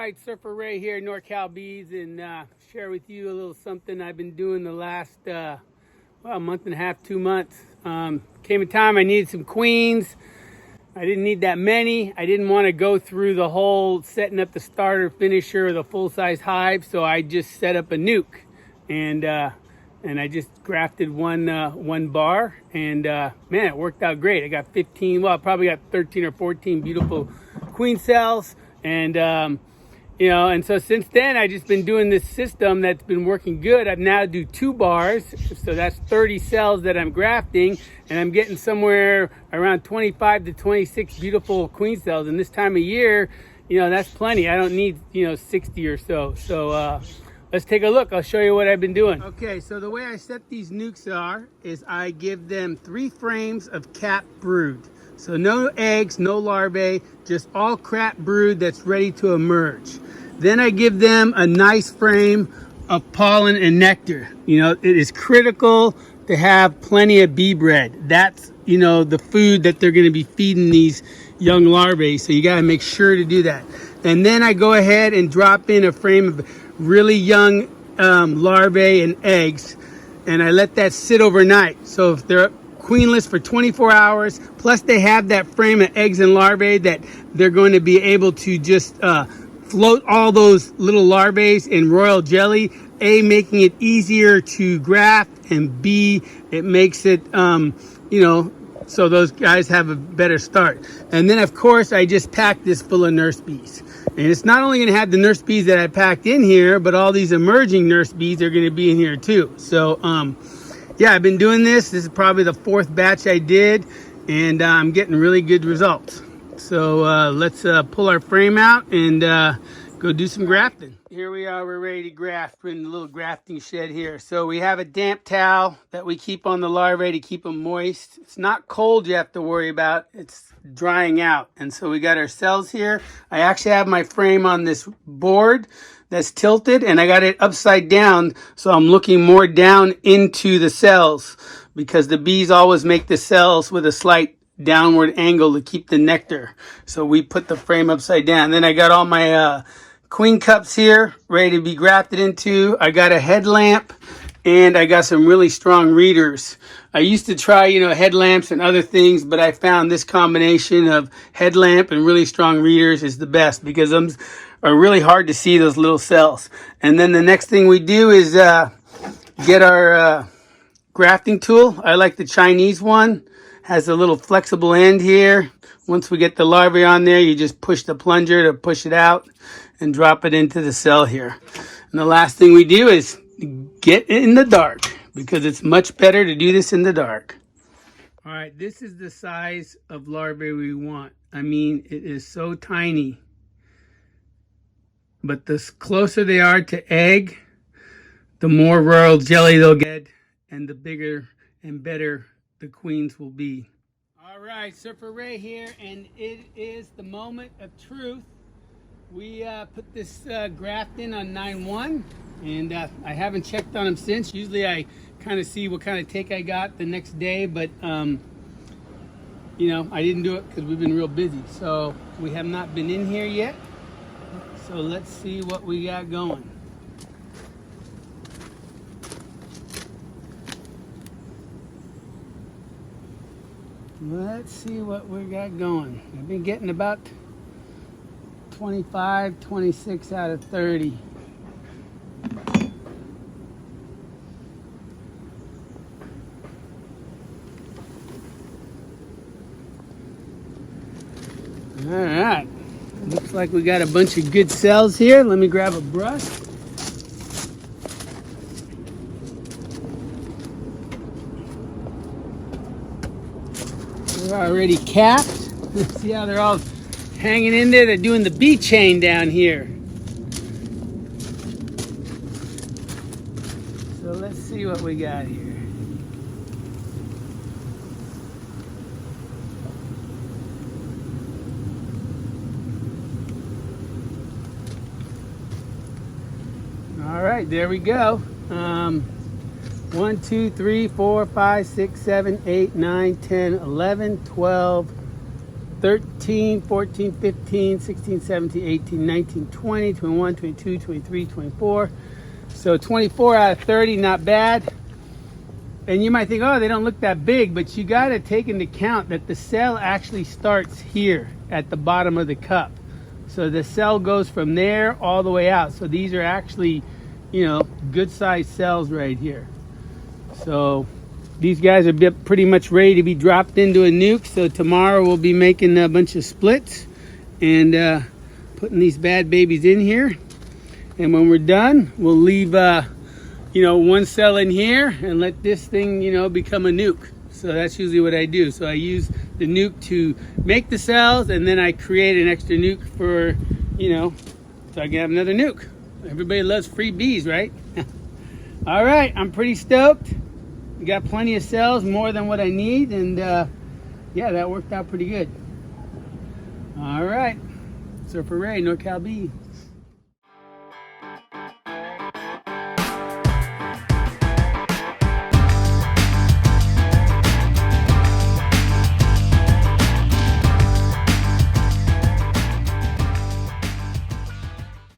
right, Surfer Ray here, NorCal Bees, and share with you a little something I've been doing the last, a month and a half, 2 months. Came a time I needed some queens. I didn't need that many. I didn't want to go through the whole setting up the starter, finisher, or the full-size hive, so I just set up a nuke, and I just grafted one bar, and man, it worked out great. I got 15, well, I probably got 13 or 14 beautiful queen cells, and and so since then I just been doing this system that's been working good. I've now do 2 bars, so that's 30 cells that I'm grafting, and I'm getting somewhere around 25 to 26 beautiful queen cells. And this time of year, that's plenty. I don't need 60 or so. So let's take a look. I'll show you what I've been doing. Okay, so the way I set these nukes is I give them 3 frames of capped brood. So no eggs, no larvae, just all capped brood that's ready to emerge. Then I give them a nice frame of pollen and nectar. It is critical to have plenty of bee bread. That's, the food that they're gonna be feeding these young larvae. So you gotta make sure to do that. And then I go ahead and drop in a frame of really young larvae and eggs, and I let that sit overnight. So if they're queenless for 24 hours, plus they have that frame of eggs and larvae that they're going to be able to just float all those little larvae in royal jelly, A, making it easier to graft, and B, it makes it, so those guys have a better start. And then of course I just packed this full of nurse bees. And it's not only going to have the nurse bees that I packed in here, but all these emerging nurse bees are going to be in here too. So yeah, I've been doing this. This is probably the 4th batch I did, and I'm getting really good results. So let's pull our frame out and go do some grafting. Here we are, we're ready to graft. We're in the little grafting shed here. So we have a damp towel that we keep on the larvae to keep them moist. It's not cold you have to worry about, it's drying out. And so we got our cells here. I actually have my frame on this board that's tilted, and I got it upside down, so I'm looking more down into the cells, because the bees always make the cells with a slight downward angle to keep the nectar. So we put the frame upside down. Then I got all my queen cups here ready to be grafted into. I got a headlamp, and I got some really strong readers. I used to try, headlamps and other things, but I found this combination of headlamp and really strong readers is the best, because them are really hard to see, those little cells. And then the next thing we do is get our grafting tool. I like the Chinese one. Has a little flexible end here. Once we get the larvae on there, you just push the plunger to push it out and drop it into the cell here. And the last thing we do is get in the dark, because it's much better to do this in the dark. All right, this is the size of larvae we want. I mean, it is so tiny. But the closer they are to egg, the more royal jelly they'll get, and the bigger and better the queens will be. All right, Surfer Ray here, and it is the moment of truth. We put this graft in on 9/1, and I haven't checked on them since. Usually I kind of see what kind of take I got the next day, but I didn't do it because we've been real busy. So we have not been in here yet. So let's see what we got going. Let's see what we got going. I've been getting about 25, 26 out of 30. All right. Looks like we got a bunch of good cells here. Let me grab a brush. They're already capped. See how they're all hanging in there? They're doing the bee chain down here. So let's see what we got here. All right, there we go. 1, 2, 3, 4, 5, 6, 7, 8, 9, 10, 11, 12, 13, 14, 15, 16, 17, 18, 19, 20, 21, 22, 23, 24. So 24 out of 30, not bad. And you might think, oh, they don't look that big, but you got to take into account that the cell actually starts here at the bottom of the cup. So the cell goes from there all the way out. So these are actually, you know, good sized cells right here. So these guys are pretty much ready to be dropped into a nuke. So tomorrow we'll be making a bunch of splits and putting these bad babies in here. And when we're done, we'll leave you know, one cell in here and let this thing, you know, become a nuke. So that's usually what I do. So I use the nuke to make the cells, and then I create an extra nuke for, you know, so I can have another nuke. Everybody loves free bees, right? All right, I'm pretty stoked. We got plenty of cells, more than what I need, and yeah, that worked out pretty good. All right, Surfer Ray, NorCal Bee.